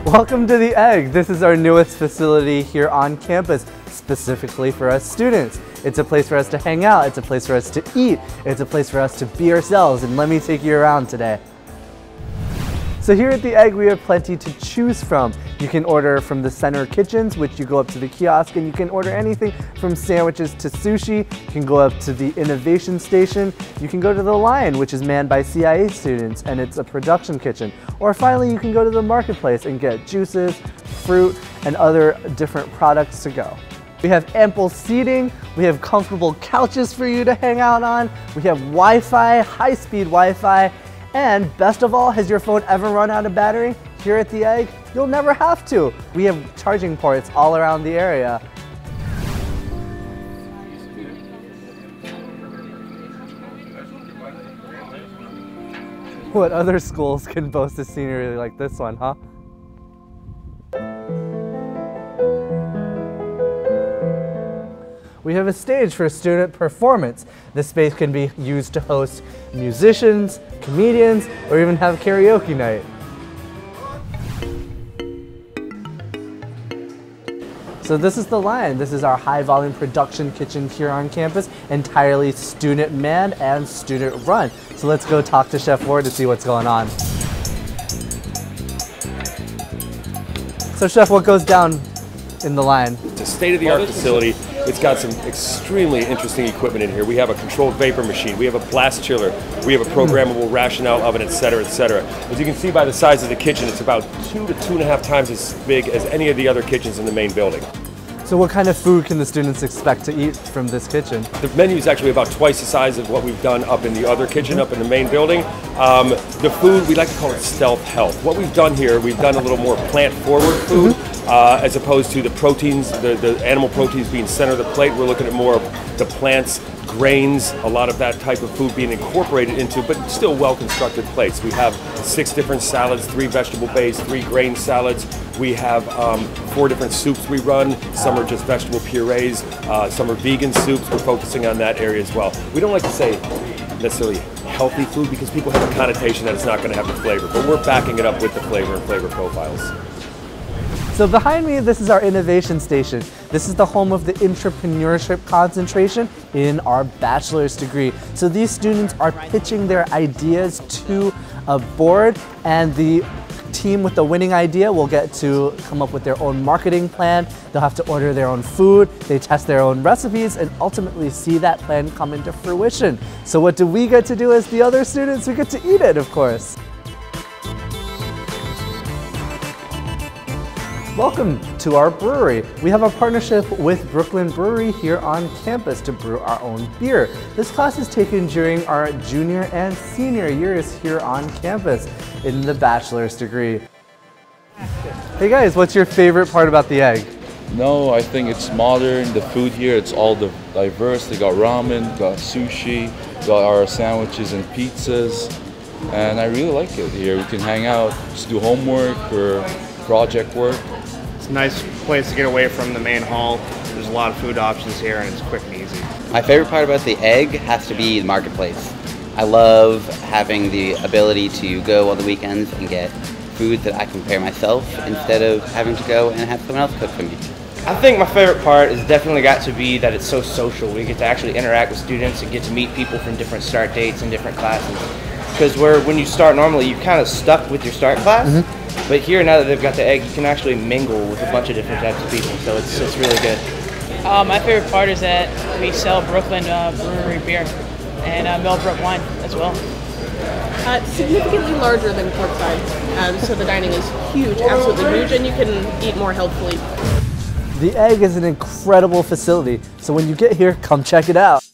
Welcome to The Egg. This is our newest facility here on campus, specifically for us students. It's a place for us to hang out, it's a place for us to eat, it's a place for us to be ourselves, and let me take you around today. So here at The Egg, we have plenty to choose from. You can order from the center kitchens, which you go up to the kiosk, and you can order anything from sandwiches to sushi. You can go up to the innovation station. You can go to the Lion, which is manned by CIA students, and it's a production kitchen. Or finally, you can go to the marketplace and get juices, fruit, and other different products to go. We have ample seating, we have comfortable couches for you to hang out on, we have Wi-Fi, high-speed Wi-Fi, and best of all, has your phone ever run out of battery? Here at The Egg, you'll never have to. We have charging ports all around the area. What other schools can boast a scenery like this one, huh? We have a stage for student performance. This space can be used to host musicians, comedians, or even have karaoke night. So this is the Lion. This is our high volume production kitchen here on campus, entirely student manned and student run. So let's go talk to Chef Ward to see what's going on. So Chef, what goes down in the Lion? It's a state-of-the-art facility. It's got some extremely interesting equipment in here. We have a controlled vapor machine, we have a blast chiller, we have a programmable ration out oven, etc., etc. As you can see by the size of the kitchen, it's about 2 to 2.5 times as big as any of the other kitchens in the main building. So what kind of food can the students expect to eat from this kitchen? The menu is actually about twice the size of what we've done up in the other kitchen, up in the main building. The food, we like to call it stealth health. What we've done here, we've done a little more plant-forward food, as opposed to the proteins, the animal proteins being center of the plate. We're looking at more of the plants, grains, a lot of that type of food being incorporated into, but still well-constructed plates. We have 6 different salads, 3 vegetable-based, 3 grain salads. We have 4 different soups we run. Some are just vegetable purees, some are vegan soups. We're focusing on that area as well. We don't like to say necessarily healthy food because people have a connotation that it's not going to have the flavor, but we're backing it up with the flavor and flavor profiles. So behind me, this is our innovation station. This is the home of the entrepreneurship concentration in our bachelor's degree. So these students are pitching their ideas to a board, and the team with the winning idea will get to come up with their own marketing plan. They'll have to order their own food, they test their own recipes, and ultimately see that plan come into fruition. So what do we get to do as the other students? We get to eat it, of course. Welcome to our brewery. We have a partnership with Brooklyn Brewery here on campus to brew our own beer. This class is taken during our junior and senior years here on campus in the bachelor's degree. Hey guys, what's your favorite part about The Egg? No, I think it's modern. The food here, it's all diverse. They got ramen, got sushi, got our sandwiches and pizzas. And I really like it here. We can hang out, just do homework or project work. It's a nice place to get away from the main hall. There's a lot of food options here and it's quick and easy. My favorite part about The Egg has to be the marketplace. I love having the ability to go on the weekends and get food that I can prepare myself instead of having to go and have someone else cook for me. I think my favorite part is definitely got to be that it's so social. We get to actually interact with students and get to meet people from different start dates and different classes. Because when you start normally, you're kind of stuck with your start class. But here, now that they've got The Egg, you can actually mingle with a bunch of different types of people, so it's really good. My favorite part is that we sell Brooklyn Brewery beer and Millbrook wine as well. Significantly larger than courtside, so the dining is huge, absolutely huge, and you can eat more healthfully. The Egg is an incredible facility, so when you get here, come check it out.